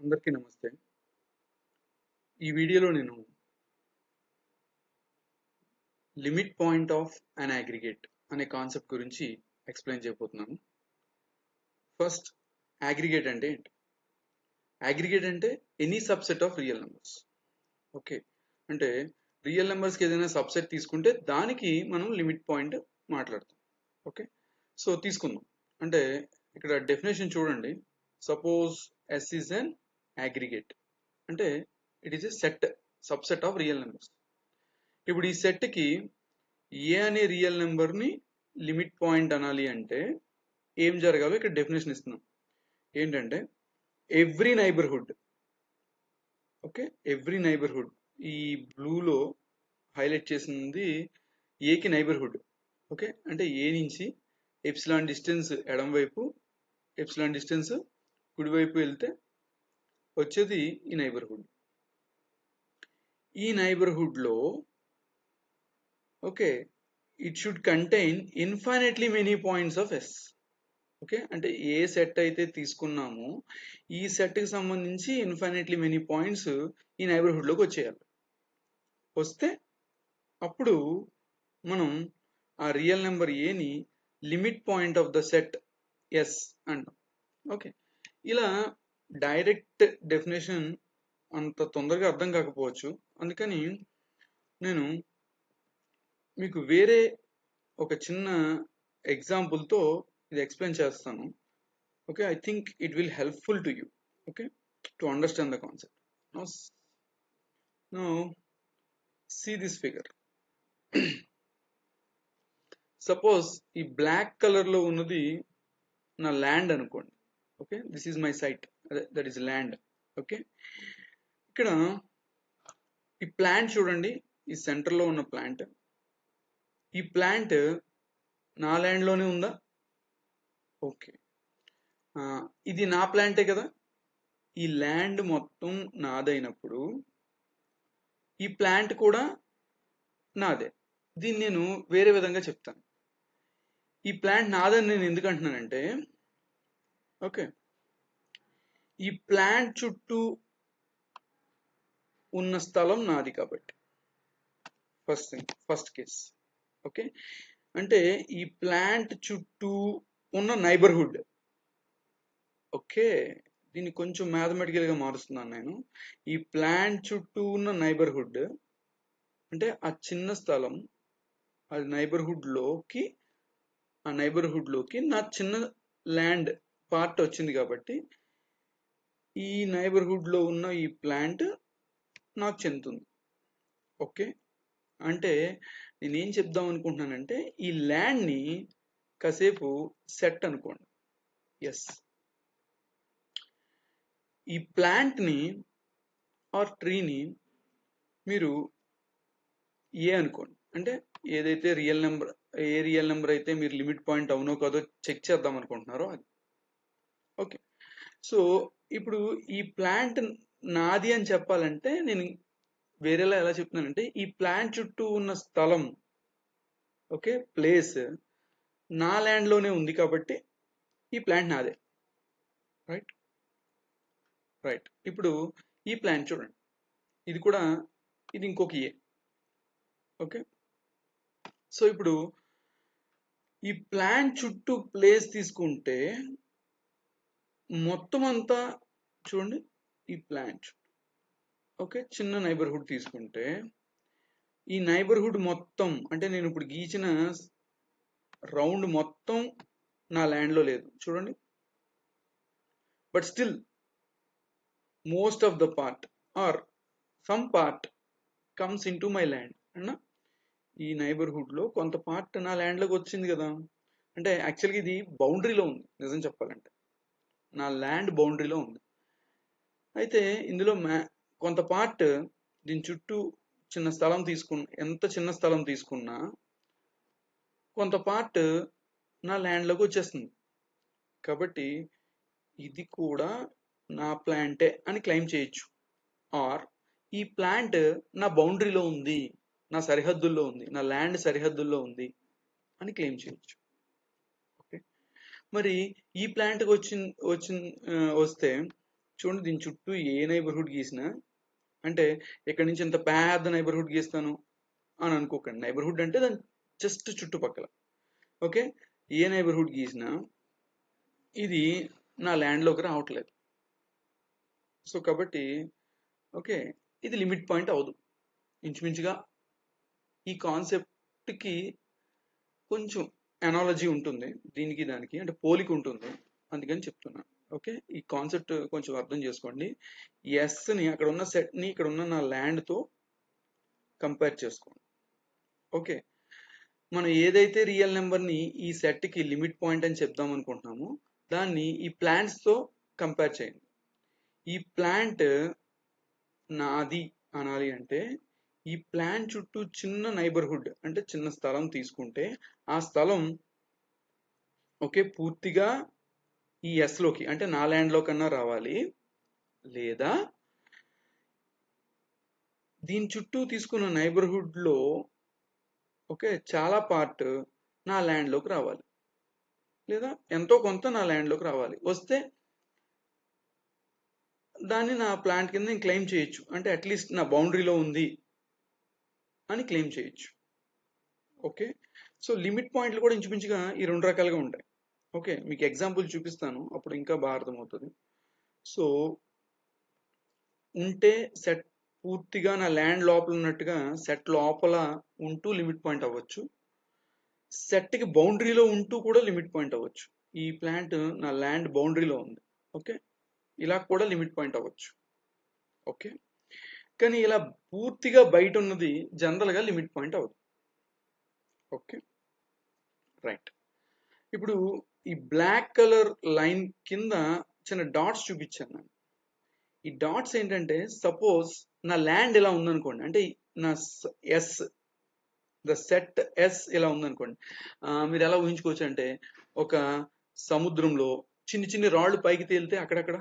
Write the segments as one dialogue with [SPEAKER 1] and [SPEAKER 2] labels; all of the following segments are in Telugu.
[SPEAKER 1] అందరికీ నమస్తే. ఈ వీడియోలో నేను limit point of an aggregate అనే కాన్సెప్ట్ గురించి ఎక్స్ప్లెయిన్ చేయబోతున్నాను. ఫస్ట్, అగ్రిగేట్ అంటే ఏంటి? అగ్రిగేట్ అంటే any subset of real numbers. Okay, అంటే రియల్ నెంబర్స్కి ఏదైనా సబ్సెట్ తీసుకుంటే దానికి మనం లిమిట్ పాయింట్ మాట్లాడతాం. ఓకే, సో తీసుకుందాం. అంటే ఇక్కడ డెఫినేషన్ చూడండి. Suppose S is an aggregate అంటే it is a set subset of real numbers. ఇప్పుడు ఈ సెట్కి ఏ అనే రియల్ నెంబర్ని లిమిట్ పాయింట్ అనాలి అంటే ఏం జరగాలో ఇక్కడ డెఫినేషన్ ఇస్తున్నాం. ఏంటంటే every neighbourhood, okay, every neighbourhood, ఈ బ్లూలో హైలైట్ చేసింది ఏకి నైబర్హుడ్. ఓకే, అంటే ఏ నుంచి ఎప్సిలాన్ డిస్టెన్స్ ఎడం వైపు, ఎప్సిలాన్ డిస్టెన్స్ కుడివైపు వెళ్తే వచ్చేది ఈ నైబర్హుడ్. ఈ నైబర్హుడ్లో okay it should contain infinitely many points of S. Okay, అంటే ఏ సెట్ అయితే తీసుకున్నామో ఈ సెట్కి సంబంధించి ఇన్ఫైనైట్లీ మెనీ పాయింట్స్ ఈ నైబర్హుడ్లోకి వచ్చేయాలి. వస్తే అప్పుడు మనం ఆ real number any limit point of the set S అంటాం. ఓకే, ఇలా డైరెక్ట్ డెఫినేషన్ అంత తొందరగా అర్థం కాకపోవచ్చు, అందుకని నేను మీకు వేరే ఒక చిన్న ఎగ్జాంపుల్తో ఇది ఎక్స్ప్లెయిన్ చేస్తాను. Okay, I think it will helpful to you, okay, to understand the concept. Now see this figure. Suppose ఈ బ్లాక్ కలర్ లో ఉన్నది నా ల్యాండ్ అనుకోండి. Okay, this is my site, that is land. Okay, ఇక్కడ ఈ ప్లాంట్ చూడండి, ఈ సెంటర్ లో ఉన్న ప్లాంట్. ఈ ప్లాంట్ నా ల్యాండ్ లోనే ఉందా? ఓకే, ఇది నా ప్లాంటే కదా. ఈ ల్యాండ్ మొత్తం నాదైనప్పుడు ఈ ప్లాంట్ కూడా నాదే. దీన్ని నేను వేరే విధంగా చెప్తాను. ఈ ప్లాంట్ నాదని నేను ఎందుకు అంటున్నానంటే, ఓకే, ఈ ప్లాంట్ చుట్టూ ఉన్న స్థలం నాది కాబట్టి. First case. ఓకే, అంటే ఈ ప్లాంట్ చుట్టూ ఉన్న నైబర్హుడ్. ఓకే, దీన్ని కొంచెం మ్యాథమెటికల్ గా మారుస్తున్నాను నేను. ఈ ప్లాంట్ చుట్టూ ఉన్న నైబర్హుడ్ అంటే ఆ చిన్న స్థలం, అది నైబర్హుడ్ లోకి నా చిన్న ల్యాండ్ పార్ట్ వచ్చింది కాబట్టి ఈ నైబర్హుడ్ లో ఉన్న ఈ ప్లాంట్ నాకు చెందుతుంది. ఓకే, అంటే నేనేం చెప్దాం అనుకుంటున్నానంటే ఈ ల్యాండ్ ని కాసేపు సెట్ అనుకోండి. ఎస్, ఈ ప్లాంట్ ని ఆర్ ట్రీని మీరు ఏ అనుకోండి. అంటే ఏదైతే ఏ రియల్ నెంబర్ అయితే మీరు లిమిట్ పాయింట్ అవునో కాదో చెక్ చేద్దాం అనుకుంటున్నారో అది. ఓకే, సో ఇప్పుడు ఈ ప్లాంట్ నాది అని చెప్పాలంటే నేను వేరేలా ఎలా చెప్తున్నానంటే ఈ ప్లాంట్ చుట్టూ ఉన్న స్థలం, ఓకే, ప్లేస్ నా ల్యాండ్ లోనే ఉంది కాబట్టి ఈ ప్లాంట్ నాదే. రైట్ రైట్ ఇప్పుడు ఈ ప్లాంట్ చూడండి, ఇది ఇంకొక ఏ. ఓకే, సో ఇప్పుడు ఈ ప్లాంట్ చుట్టూ ప్లేస్ తీసుకుంటే మొత్తం అంతా చూడండి, ఈ ప్లాంట్, ఓకే, చిన్న నైబర్హుడ్ తీసుకుంటే ఈ నైబర్హుడ్ మొత్తం అంటే నేను ఇప్పుడు గీచిన రౌండ్ మొత్తం నా ల్యాండ్లో లేదు చూడండి. But still most of the part or some part comes in to my land అన్న. ఈ నైబర్హుడ్లో కొంత పార్ట్ నా ల్యాండ్లోకి వచ్చింది కదా. అంటే యాక్చువల్గా ఇది బౌండరీలో ఉంది, నిజం చెప్పాలంటే నా ల్యాండ్ బౌండరీలో ఉంది. అయితే ఇందులో కొంత పార్ట్ దీని చుట్టూ చిన్న స్థలం ఎంత చిన్న స్థలం తీసుకున్నా కొంత పార్ట్ నా ల్యాండ్లోకి వచ్చేస్తుంది. కాబట్టి ఇది కూడా నా ప్లాంటే అని క్లెయిమ్ చేయొచ్చు. ఆర్ ఈ ప్లాంట్ నా బౌండరీలో ఉంది, నా సరిహద్దుల్లో ఉంది, నా ల్యాండ్ సరిహద్దుల్లో ఉంది అని క్లెయిమ్ చేయొచ్చు. ఓకే, మరి ఈ ప్లాంట్కి వస్తే చూడండి దీని చుట్టూ ఏ నైబర్హుడ్ గీసినా, అంటే ఇక్కడ నుంచి ఇంత పెద్ద నైబర్హుడ్ గీస్తాను అని అనుకోకండి. నైబర్హుడ్ అంటే దాని జస్ట్ చుట్టుపక్కల. ఓకే, ఏ నైబర్హుడ్ గీసినా ఇది నా ల్యాండ్లోకి రావట్లేదు. సో కాబట్టి ఓకే, ఇది లిమిట్ పాయింట్ అవదు. ఇంచుమించుగా ఈ కాన్సెప్ట్కి కొంచెం అనాలజీ ఉంటుంది, దీనికి దానికి అంటే పోలిక ఉంటుంది, అందుకని చెప్తున్నాను. ఓకే, ఈ కాన్సెప్ట్ కొంచెం అర్థం చేసుకోండి. ఎస్ని అక్కడ ఉన్న సెట్ని ఇక్కడ ఉన్న నా ల్యాండ్తో కంపేర్ చేసుకోండి. ఓకే, మనం ఏదైతే రియల్ నెంబర్ని ఈ సెట్కి లిమిట్ పాయింట్ అని చెప్దాం అనుకుంటున్నామో దాన్ని ఈ ప్లాంట్స్తో కంపేర్ చేయండి. ఈ ప్లాంట్ నాది అనాలి అంటే ఈ ప్లాంట్ చుట్టూ చిన్న నైబర్హుడ్ అంటే చిన్న స్థలం తీసుకుంటే ఆ స్థలం ఓకే పూర్తిగా ఈ ఎస్లోకి అంటే నా ల్యాండ్లో కన్నా రావాలి, లేదా దీని చుట్టూ తీసుకున్న నైబర్హుడ్లో ఓకే చాలా పార్ట్ నా ల్యాండ్లోకి రావాలి, లేదా ఎంతో కొంత నా ల్యాండ్లోకి రావాలి. వస్తే దాన్ని నా ప్లాంట్ కింద నేను క్లెయిమ్ చేయొచ్చు, అంటే అట్లీస్ట్ నా బౌండరీలో ఉంది అని క్లెయిమ్ చేయొచ్చు. ఓకే, సో లిమిట్ పాయింట్లు కూడా ఇంచుమించుగా ఈ రెండు రకాలుగా ఉంటాయి. ఓకే, మీకు ఎగ్జాంపుల్ చూపిస్తాను, అప్పుడు ఇంకా బాగా అర్థమవుతుంది. సో ఉంటే సెట్ పూర్తిగా నా ల్యాండ్ లోపల ఉన్నట్టుగా సెట్ లోపల ఉంటూ లిమిట్ పాయింట్ అవ్వచ్చు, సెట్కి బౌండరీలో ఉంటూ కూడా లిమిట్ పాయింట్ అవ్వచ్చు. ఈ ప్లాంట్ నా ల్యాండ్ బౌండరీలో ఉంది, ఓకే, ఇలా కూడా లిమిట్ పాయింట్ అవ్వచ్చు. ఓకే, కానీ ఇలా పూర్తిగా బయట ఉన్నది జనరల్గా లిమిట్ పాయింట్ అవ్వదు. ఓకే రైట్, ఇప్పుడు ఈ బ్లాక్ కలర్ లైన్ కింద చిన్న డాట్స్ చూపించాను నేను. ఈ డాట్స్ ఏంటంటే సపోజ్ నా ల్యాండ్ ఇలా ఉందనుకోండి, అంటే నా ఎస్ ద సెట్ ఎస్ ఇలా ఉందనుకోండి. మీరు ఎలా ఊహించుకోవచ్చు అంటే ఒక సముద్రంలో చిన్ని చిన్ని రాళ్ళు పైకి తేలితే అక్కడక్కడ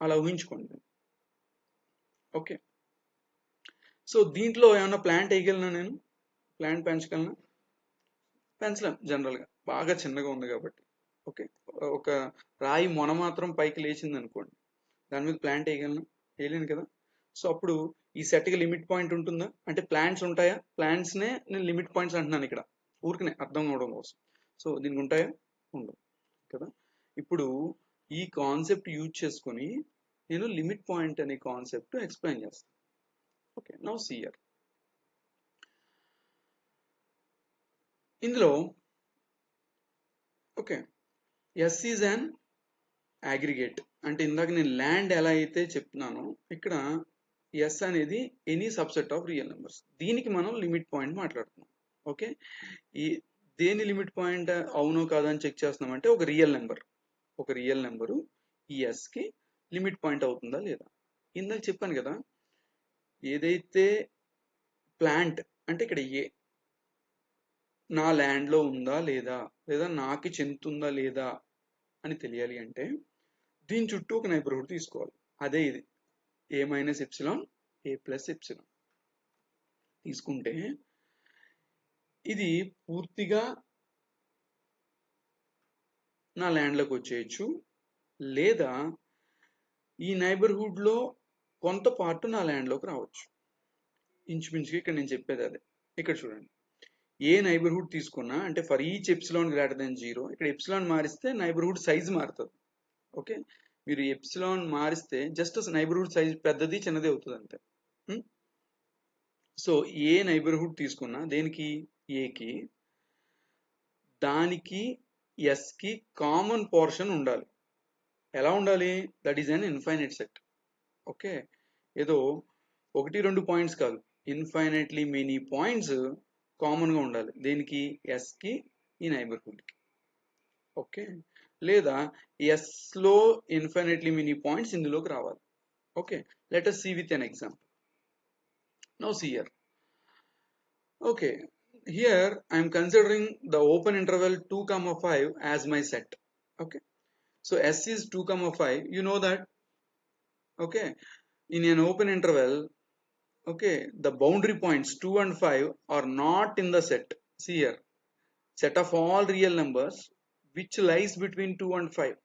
[SPEAKER 1] అలా ఊహించుకోండి. ఓకే, సో దీంట్లో ఏమన్నా ప్లాంట్ వేయగలనా, నేను ప్లాంట్ పెంచగలనా? పెంచలేం జనరల్గా, బాగా చిన్నగా ఉంది కాబట్టి. ఓకే, ఒక రాయి మొన మాత్రం పైకి లేచింది అనుకోండి, దాని మీద ప్లాంట్ వేయగలను? వేయలేను కదా. సో అప్పుడు ఈ సెట్కి లిమిట్ పాయింట్ ఉంటుందా అంటే ప్లాంట్స్ ఉంటాయా? ప్లాంట్స్నే నేను లిమిట్ పాయింట్స్ అంటున్నాను ఇక్కడ, ఊరికనే అర్థం అవడం కోసం. సో దీనికి ఉంటాయా? ఉండవు కదా. ఇప్పుడు ఈ కాన్సెప్ట్ యూజ్ చేసుకొని నేను లిమిట్ పాయింట్ అనే కాన్సెప్ట్ ఎక్స్ప్లెయిన్ చేస్తాను. Okay, now see here. ఇందులో okay S is an aggregate అంటే ఇందాక నేను ల్యాండ్ ఎలా అయితే చెప్తున్నానో ఇక్కడ ఎస్ అనేది any subset of real numbers. దీనికి మనం లిమిట్ పాయింట్ మాట్లాడుతున్నాం. ఓకే, ఈ దేని లిమిట్ పాయింట్ అవునో కాదని చెక్ చేస్తున్నాం అంటే ఒక రియల్ నెంబరు ఈ ఎస్కి లిమిట్ పాయింట్ అవుతుందా లేదా. ఇందాక చెప్పాను కదా, ఏదైతే ప్లాంట్ అంటే ఇక్కడ ఏ నా ల్యాండ్లో ఉందా లేదా, లేదా నాకు చెందుతుందా లేదా అని తెలియాలి అంటే దీని చుట్టూ ఒక నైబర్హుడ్ తీసుకోవాలి. అదే ఇది ఏ మైనస్ ఎప్సిలాన్ ఏ ప్లస్ ఎప్సిలాన్ తీసుకుంటే ఇది పూర్తిగా నా ల్యాండ్లోకి వచ్చేయచ్చు, లేదా ఈ నైబర్హుడ్లో కొంత పార్ట్ నా ల్యాండ్లోకి రావచ్చు. ఇంచుమించుగా ఇక్కడ నేను చెప్పేది అదే. ఇక్కడ చూడండి, ఏ నైబర్హుడ్ తీసుకున్నా అంటే for each epsilon greater than 0, ఇక్కడ ఎప్సిలాన్ మారిస్తే నైబర్హుడ్ సైజ్ మారుతుంది. ఓకే, మీరు ఎప్సిలాన్ మారిస్తే జస్ట్ నైబర్హుడ్ సైజ్ పెద్దది చిన్నది అవుతుంది అంతే. సో ఏ నైబర్హుడ్ తీసుకున్నా దేనికి ఏకి దానికి ఎస్కి కామన్ పోర్షన్ ఉండాలి. ఎలా ఉండాలి? That is an infinite set. Okay, ఏదో 1-2 పాయింట్స్ కాదు, ఇన్ఫైనైట్లీ మెనీ పాయింట్స్ కామన్గా ఉండాలి. దేనికి? ఎస్కి ఈ నైబర్హుడ్కి. ఓకే, లేదా ఎస్లో ఇన్ఫైనైట్లీ మెనీ పాయింట్స్ ఇందులోకి రావాలి. Okay, let us see with an example. Now see here. Okay, here I am considering the open interval 2, 5 as my set. Okay, so S is 2, 5. You know that. Okay, in an open interval, okay, the boundary points 2 and 5 are not in the set. See here, set of all real numbers which lies between 2 and 5.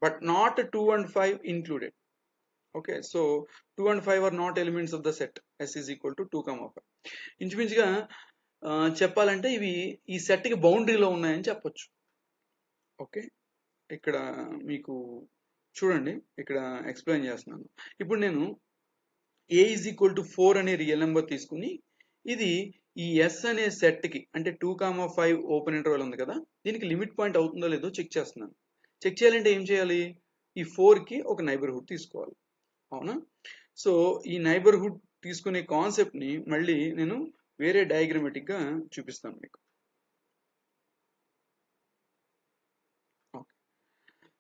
[SPEAKER 1] but not 2 and 5 included. Okay, so 2 and 5 are not elements of the set S is equal to 2, 5. ఇంచుమించుగా చెప్పాలంటే ఇవి ఈ సెట్కి బౌండరీలో ఉన్నాయని చెప్పొచ్చు. ఓకే, ఇక్కడ మీకు చూడండి, ఇక్కడ ఎక్స్ప్లెయిన్ చేస్తున్నాను. ఇప్పుడు నేను ఏ ఈజ్ ఈక్వల్ టు 4 అనే రియల్ నెంబర్ తీసుకుని ఇది ఈ ఎస్ అనే సెట్కి అంటే 2, 5 ఓపెన్ ఇంటర్వెల్ ఉంది కదా, దీనికి లిమిట్ పాయింట్ అవుతుందో లేదో చెక్ చేస్తున్నాను. చెక్ చేయాలంటే ఏం చేయాలి? ఈ 4కి ఒక నైబర్హుడ్ తీసుకోవాలి, అవునా? సో ఈ నైబర్హుడ్ తీసుకునే కాన్సెప్ట్ని మళ్ళీ నేను వేరే డయాగ్రమెటిక్గా చూపిస్తాను మీకు.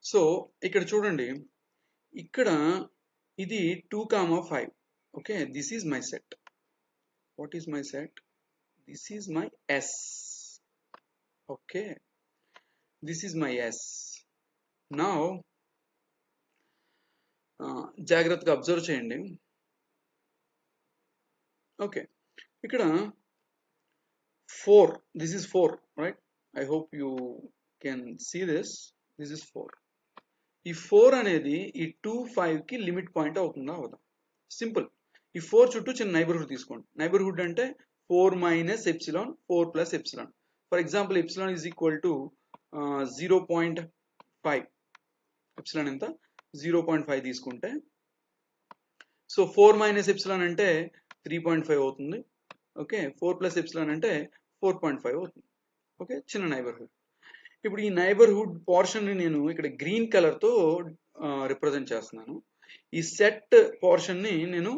[SPEAKER 1] సో ఇక్కడ చూడండి, ఇక్కడ ఇది 2, 5. Okay, this is my set. What is my set? This is my S. Okay, this is my S. Now జాగ్రత్తగా అబ్జర్వ్ చేయండి. ఓకే, ఇక్కడ 4, this is 4, right? I hope you can see this. This is 4. ఈ 4 అనేది ఈ 2, 5కి లిమిట్ పాయింట్ అవుతుందా అవుదా? సింపుల్. ఈ 4 చుట్టూ చిన్న నైబర్హుడ్ తీసుకోండి. నైబర్హుడ్ అంటే 4 minus epsilon, 4 plus epsilon. For example epsilon is equal to 0.5. Epsilon ఎంత? 0.5 తీసుకుంటే సో 4 మైనస్ ఎప్సిలాన్ అంటే 3.5 అవుతుంది. ఓకే, 4 ప్లస్ ఎప్సిలాన్ అంటే 4.5 అవుతుంది. ఓకే, చిన్న నైబర్హుడ్. ఇప్పుడు ఈ నైబర్హుడ్ పోర్షన్ని నేను ఇక్కడ గ్రీన్ కలర్తో రిప్రజెంట్ చేస్తున్నాను. ఈ సెట్ పోర్షన్ని నేను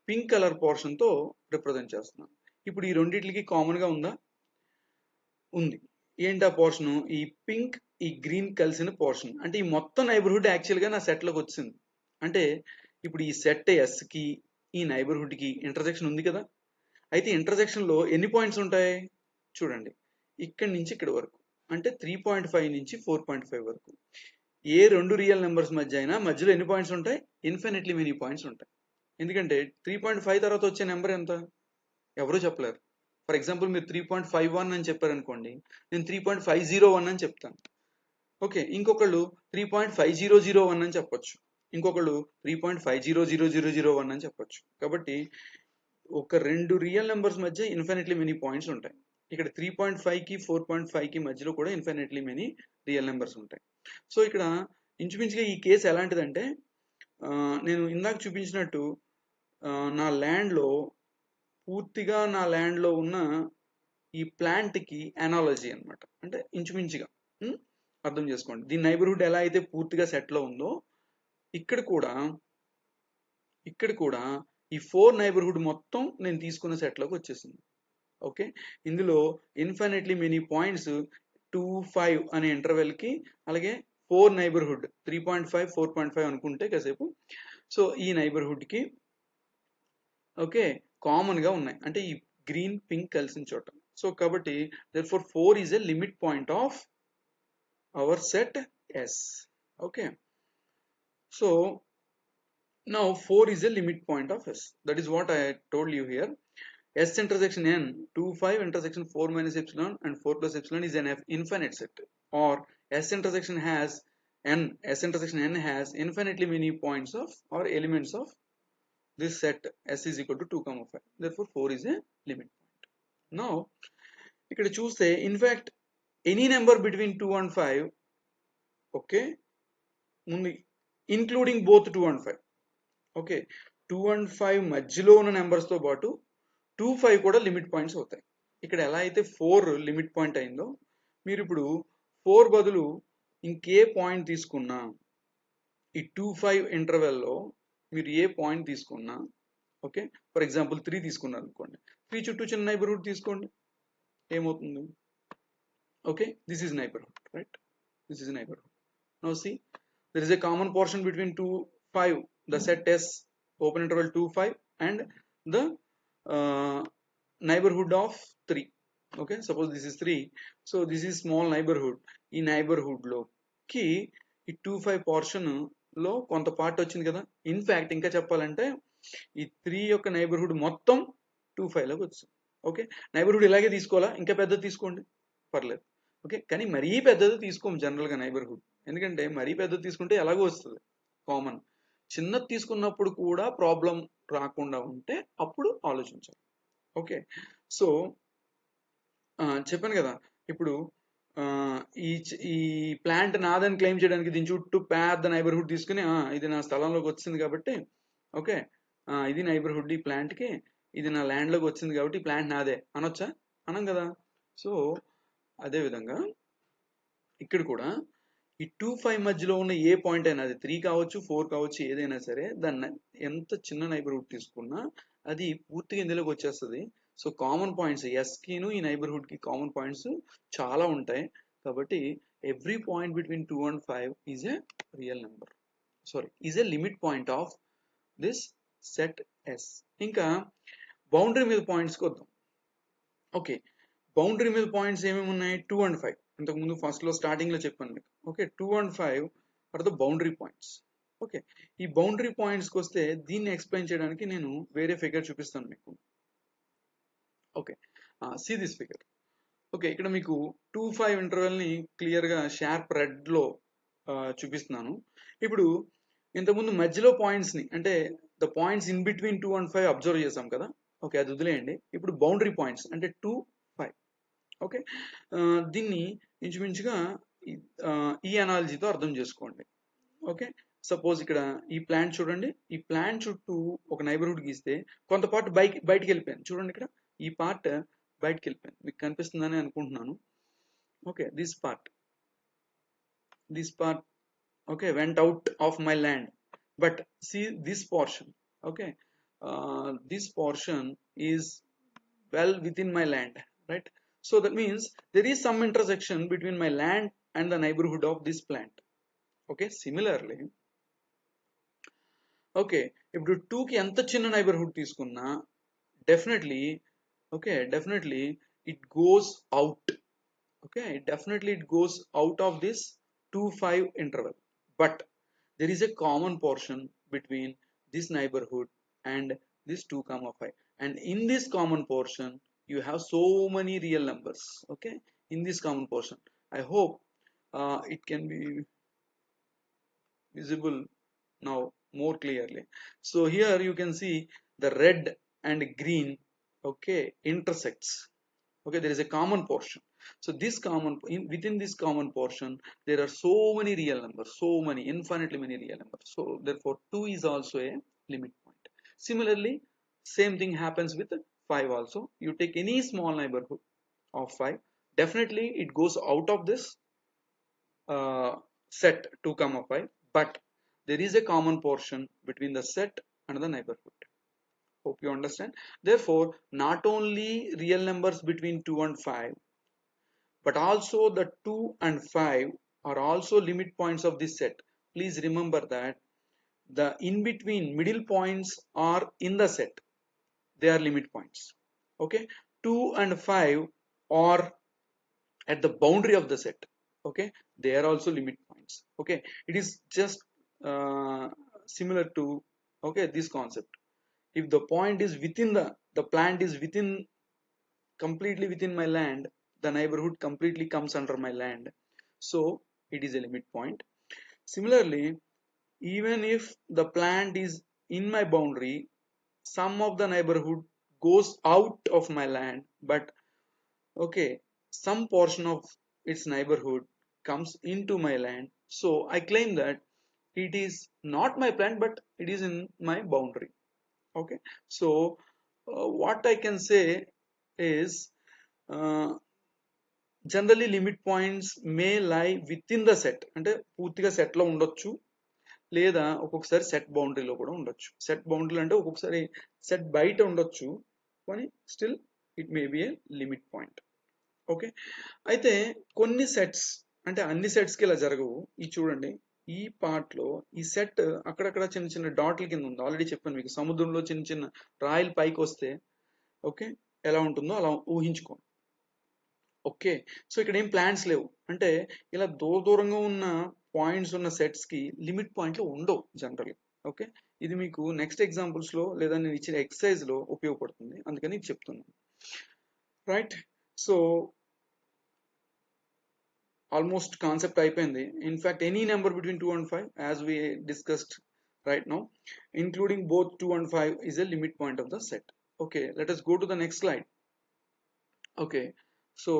[SPEAKER 1] పింక్ కలర్ పోర్షన్తో రిప్రజెంట్ చేస్తున్నాను. ఇప్పుడు ఈ రెండింటికి కామన్గా ఉందా? ఉంది. ఏంటి ఆ పోర్షను? ఈ పింక్, ఈ గ్రీన్ కలిసిన పోర్షన్. అంటే ఈ మొత్తం నైబర్హుడ్ యాక్చువల్గా నా సెట్లోకి వచ్చింది. అంటే ఇప్పుడు ఈ సెట్ ఎస్కి ఈ నైబర్హుడ్కి ఇంటర్సెక్షన్ ఉంది కదా. అయితే ఇంటర్సెక్షన్లో ఎన్ని పాయింట్స్ ఉంటాయి చూడండి, ఇక్కడి నుంచి ఇక్కడి వరకు, అంటే 3.5 నుంచి 4.5 వరకు. ఏ రెండు రియల్ నెంబర్స్ మధ్య అయినా మధ్యలో ఎన్ని పాయింట్స్ ఉంటాయి? ఇన్ఫినిట్లీ మెనీ పాయింట్స్ ఉంటాయి. ఎందుకంటే 3.5 తర్వాత వచ్చే నెంబర్ ఎంత ఎవరూ చెప్పలేరు. ఫర్ ఎగ్జాంపుల్ మీరు 3.51 అని చెప్పారనుకోండి, నేను 3.501 అని చెప్తాను. ఓకే, ఇంకొకళ్ళు 3.5001 అని చెప్పొచ్చు, ఇంకొకళ్ళు 3.500001 అని చెప్పొచ్చు. కాబట్టి ఒక రెండు రియల్ నెంబర్స్ మధ్య ఇన్ఫినిట్లీ మెనీ పాయింట్స్ ఉంటాయి. ఇక్కడ 3.5కి 4.5కి మధ్యలో కూడా ఇన్ఫినిట్లీ మెనీ రియల్ నెంబర్స్ ఉంటాయి. సో ఇక్కడ ఇంచుమించుగా ఈ కేసు ఎలాంటిదంటే, నేను ఇందాక చూపించినట్టు నా ల్యాండ్లో పూర్తిగా నా ల్యాండ్లో ఉన్న ఈ ప్లాంట్కి అనాలజీ అనమాట. అంటే ఇంచుమించుగా అర్థం చేసుకోండి. దీని నైబర్హుడ్ ఎలా అయితే పూర్తిగా సెట్లో ఉందో ఇక్కడ కూడా ఈ 4 నైబర్హుడ్ మొత్తం నేను తీసుకున్న సెట్లోకి వచ్చేసింది. ఓకే, ఇందులో ఇన్ఫినిట్లీ మెనీ పాయింట్స్ 2, 5 అనే ఇంటర్వెల్కి, అలాగే 4 నైబర్హుడ్ 3.5, 4.5 అనుకుంటే కాసేపు. సో ఈ నైబర్హుడ్కి ఓకే కామన్గా ఉన్నాయి, అంటే ఈ గ్రీన్ పింక్ కలిసిన చోట. సో కాబట్టి therefore 4 is a limit point of our set S. Okay, so now 4 is a limit point of S. That is what I told you here. S intersection n, 2, 5 intersection 4 minus epsilon and 4 plus epsilon is an infinite set. Or S intersection n has infinitely many points of or elements of this set S is equal to 2, 5. Therefore 4 is a limit point. Now ఇక్కడ చూస్తే in fact any number between 2 and 5, okay, ముందు including both 2 and 5. Okay, 2 and 5 మధ్యలో ఉన్న నెంబర్స్తో పాటు 2, 5 కూడా లిమిట్ పాయింట్స్ అవుతాయి. ఇక్కడ ఎలా అయితే 4 లిమిట్ పాయింట్ అయిందో, మీరు ఇప్పుడు 4 బదులు ఇంకే పాయింట్ తీసుకున్నా ఈ 2, 5 ఇంటర్వెల్లో మీరు ఏ పాయింట్ తీసుకున్నా, ఓకే, ఫర్ ఎగ్జాంపుల్ 3 తీసుకున్నారు అనుకోండి, 3 చుట్టూ చిన్న నైబర్హుడ్ తీసుకోండి, ఏమవుతుంది? Okay, this is neighbourhood, right? This is neighbourhood. Now see, there is a common portion between 2, 5, the set S open interval 2, 5 and the neighborhood of 3. Okay, suppose this is 3, so this is small neighborhood. ఈ neighborhood లోకి ఈ 2, 5 portion లో కొంత పార్ట్ వచ్చింది కదా. ఇన్ఫ్యాక్ట్ ఇంకా చెప్పాలంటే ఈ 3 యొక్క నైబర్హుడ్ మొత్తం 2, 5లోకి వచ్చింది. ఓకే, నైబర్హుడ్ ఇలాగే తీసుకోవాలా? ఇంకా పెద్దది తీసుకోండి, పర్లేదు. ఓకే, కానీ మరీ పెద్దది తీసుకోము జనరల్గా నైబర్హుడ్. ఎందుకంటే మరీ పెద్దది తీసుకుంటే ఎలాగో వస్తుంది కామన్. చిన్నది తీసుకున్నప్పుడు కూడా ప్రాబ్లం రాకుండా ఉంటే అప్పుడు ఆలోచించాలి. ఓకే, సో చెప్పాను కదా, ఇప్పుడు ఈ ప్లాంట్ నాదని క్లెయిమ్ చేయడానికి దీని చుట్టూ పెద్ద నైబర్హుడ్ తీసుకుని ఇది నా స్థలంలోకి వచ్చింది కాబట్టి ఓకే, ఇది నైబర్హుడ్ ఈ ప్లాంట్కి, ఇది నా ల్యాండ్లోకి వచ్చింది కాబట్టి ఈ ప్లాంట్ నాదే అనొచ్చా? అనం కదా. సో అదేవిధంగా ఇక్కడ కూడా ఈ 2-5 మధ్యలో ఉన్న ఏ పాయింట్ అయినా, అది 3 కావచ్చు 4 కావచ్చు, ఏదైనా సరే దాన్ని ఎంత చిన్న నైబర్హుడ్ తీసుకున్నా అది పూర్తిగా ఇందులోకి వచ్చేస్తుంది. సో కామన్ పాయింట్స్ ఎస్కిను ఈ నైబర్హుడ్కి కామన్ పాయింట్స్ చాలా ఉంటాయి కాబట్టి every point between 2 and 5 is a real number, sorry is a limit point of this set S. ఇంకా బౌండరీ మీద పాయింట్స్కి వద్దాం. ఓకే, బౌండరీ మీద పాయింట్స్ ఏమేమి ఉన్నాయి? 2 and 5. ఇంతకుముందు ఫస్ట్లో స్టార్టింగ్లో చెప్పాను మీకు. Okay, 2 and 5 are the boundary points. Okay, ఈ బౌండరీ పాయింట్స్కి వస్తే దీన్ని ఎక్స్ప్లెయిన్ చేయడానికి నేను వేరే ఫిగర్ చూపిస్తాను మీకు. Okay, see this figure. Okay, ఇక్కడ మీకు 2-5 ఇంటర్వెల్ని క్లియర్గా షార్ప్ రెడ్లో చూపిస్తున్నాను. ఇప్పుడు ఇంతకుముందు మధ్యలో పాయింట్స్ని, అంటే the points in between 2 and 5 observe చేసాం కదా. ఓకే, అది వదిలేయండి. ఇప్పుడు బౌండరీ పాయింట్స్ అంటే 2-5. ఓకే, దీన్ని ఇంచుమించుగా ఈ అనాలజీతో అర్థం చేసుకోండి. ఓకే, సపోజ్ ఇక్కడ ఈ ప్లాంట్ చూడండి, ఈ ప్లాంట్ చుట్టూ ఒక నైబర్హుడ్ గీస్తే కొంత పార్ట్ బయటికి వెళ్ళిపోయింది. చూడండి ఇక్కడ ఈ పార్ట్ బయటికి వెళ్ళిపోయింది, మీకు కనిపిస్తుందని అనుకుంటున్నాను. Okay, this part okay went out of my land, but see this portion. Okay, this portion is well within my land, right? So that means there is some intersection between my land and the neighborhood of this plant. Okay, similarly okay, ఇప్పుడు 2 కి ఎంత చిన్న నైబర్హుడ్ తీసుకున్నా definitely it goes out. Okay, definitely it goes out of this 2-5 interval, but there is a common portion between this neighborhood and this 2-5, and in this common portion you have so many real numbers. Okay, in this common portion I hope it can be visible now more clearly. So here you can see the red and green, okay, intersects. Okay, there is a common portion. So this within this common portion there are so many real numbers, so many, infinitely many real numbers. So therefore 2 is also a limit point. Similarly, same thing happens with 5 also. You take any small neighborhood of 5, definitely it goes out of this set 2-5, but there is a common portion between the set and the neighborhood. Hope you understand. Therefore, not only real numbers between 2 and 5, but also the 2 and 5 are also limit points of this set. Please remember that the in between middle points are in the set, they are limit points. Okay, 2 and 5 are at the boundary of the set. Okay, they are also limit points. Okay, it is just similar to okay this concept. If the point is within the plant is within, completely within my land, the neighborhood completely comes under my land, so it is a limit point. Similarly, even if the plant is in my boundary, some of the neighborhood goes out of my land, but okay, some portion of its neighborhood comes into my land, so I claim that it is not my plant but it is in my boundary. Okay, so what I can say is generally limit points may lie within the set, అంటే పూర్తిగా సెట్ లో ఉండొచ్చు, లేదా ఒక్కొక్కసారి సెట్ బౌండరీలో కూడా ఉండొచ్చు. సెట్ బౌండరీ అంటే ఒక్కొక్కసారి సెట్ బయట ఉండొచ్చు, కానీ still it may be A limit point. Okay, అయితే కొన్ని సెట్స్, అంటే అన్ని సెట్స్కి ఇలా జరగవు. ఈ చూడండి, ఈ పార్ట్లో ఈ సెట్ అక్కడక్కడ చిన్న చిన్న డాట్ల కింద ఉంది. ఆల్రెడీ చెప్పాను మీకు, సముద్రంలో చిన్న చిన్న రాయిలు పైకి వస్తే ఓకే ఎలా ఉంటుందో అలా ఊహించుకోండి. ఓకే, సో ఇక్కడ ఏం ప్లాన్స్ లేవు, అంటే ఇలా దూరంగా ఉన్న పాయింట్స్ ఉన్న సెట్స్కి లిమిట్ పాయింట్లు ఉండవు జనరల్. ఓకే, ఇది మీకు నెక్స్ట్ ఎగ్జాంపుల్స్లో లేదా నేను ఇచ్చిన ఎక్సర్సైజ్లో ఉపయోగపడుతుంది, అందుకని చెప్తున్నాను. రైట్, సో almost concept అయిపోయింది. In fact, any number between 2 and 5, as we discussed right now, including both 2 and 5, is a limit point of the set. Okay, let us go to the next slide. Okay, so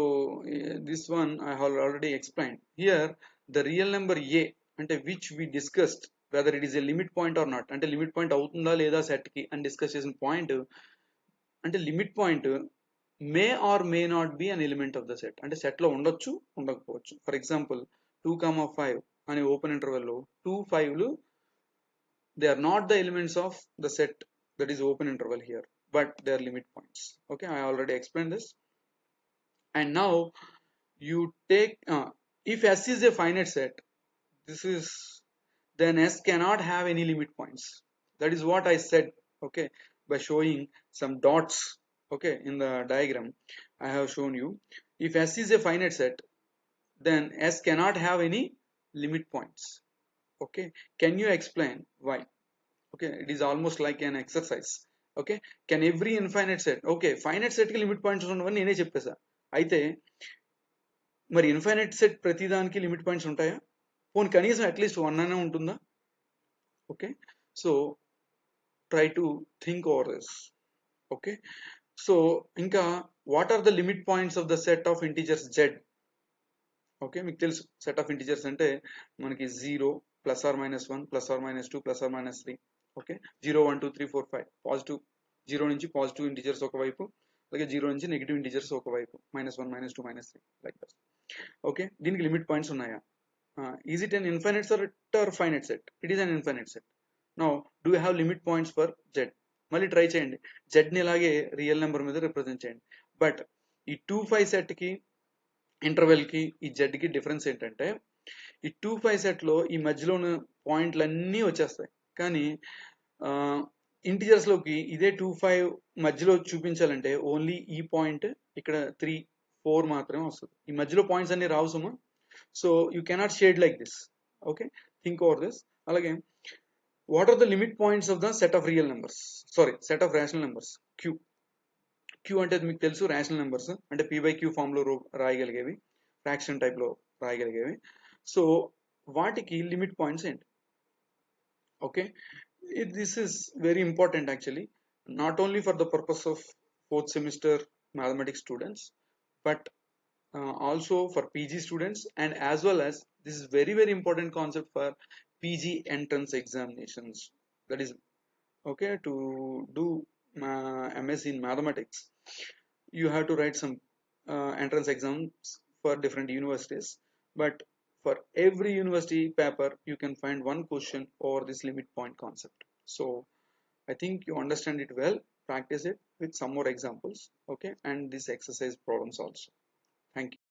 [SPEAKER 1] this one I have already explained. Here the real number a అంటే which we discussed whether it is a limit point or not, అంటే లిమిట్ పాయింట్ అవుతుందా లేదా సెట్ కి అని డిస్కస్ చేసిన పాయింట్, అంటే limit point may or may not be an element of the set, అంటే సెట్ లో ఉండొచ్చు ఉండకపోవచ్చు. ఫర్ ఎగ్జాంపుల్ 2,5 అనే ఓపెన్ ఇంటర్వెల్ లో 2, 5లు they are not the elements of the set that is open interval here, but they are limit points. Okay, I already explained this. And now you take if S is a finite set, this is, then S cannot have any limit points. That is what I said, okay, by showing some dots. Okay, in the diagram I have shown you, if S is a finite set, then S cannot have any limit points. Okay, can you explain why? Okay, it is almost like an exercise. Okay, can every infinite set, okay, finite set ki limit points ఉండవని నేనే చెప్పేసా. అయితే మరి ఇన్ఫైనైట్ సెట్ ప్రతిదానికి లిమిట్ పాయింట్స్ ఉంటాయా? పోనీ కనీసం అట్లీస్ట్ 1 అనే ఉంటుందా? Okay, so try to think over this. Okay, so ఇంకా what are the limit points of the set of integers Z? Okay, మీకు తెలుసు సెట్ ఆఫ్ ఇంటీజర్స్ అంటే మనకి 0 +or-1 +or-2 +or-3. Okay, 0 1 2 3 4 5 positive, 0 నుంచి పాజిటివ్ ఇంటీజర్స్ ఒకవైపు, అలాగే 0 నుంచి నెగిటివ్ ఇంటీజర్స్ ఒకవైపు, -1 -2 -3 లైక్ దట్. ఓకే, దీనికి లిమిట్ పాయింట్స్ ఉన్నాయా? Is it an infinite set or finite set? It is an infinite set. Now do you have limit points for Z? మళ్ళీ ట్రై చేయండి, జెడ్ని ఇలాగే రియల్ నెంబర్ మీద రిప్రజెంట్ చేయండి. బట్ ఈ 2 5 సెట్కి ఇంటర్వెల్కి ఈ జెడ్కి డిఫరెన్స్ ఏంటంటే, ఈ 2 5 సెట్లో ఈ మధ్యలో ఉన్న పాయింట్లు అన్నీ వచ్చేస్తాయి, కానీ ఇంటీజర్స్లోకి ఇదే 2 5 మధ్యలో చూపించాలంటే ఓన్లీ ఈ పాయింట్ ఇక్కడ 3 4 మాత్రమే వస్తుంది. ఈ మధ్యలో పాయింట్స్ అన్ని రావు సుమా. So you cannot shade like this. Okay, think over this. అలాగే what are the limit points of the set of real numbers, sorry set of rational numbers? Q అంటే మీకు తెలుసు, రేషనల్ నెంబర్స్ అంటే p/q ఫామ్ లో రాయగలిగేవి, ఫ్రాక్షన్ టైప్ లో రాయగలిగేవి. సో వాటికి లిమిట్ పాయింట్స్ ఏంటి? Okay, this is very important actually, not only for the purpose of 4th semester mathematics students, but also for PG students, and as well as this is very important concept for PG entrance examinations. That is, okay, to do MSc in mathematics, you have to write some entrance exams for different universities, but for every university paper you can find one question over this limit point concept. So I think you understand it well. Practice it with some more examples, okay, and this exercise problems also. Thank you.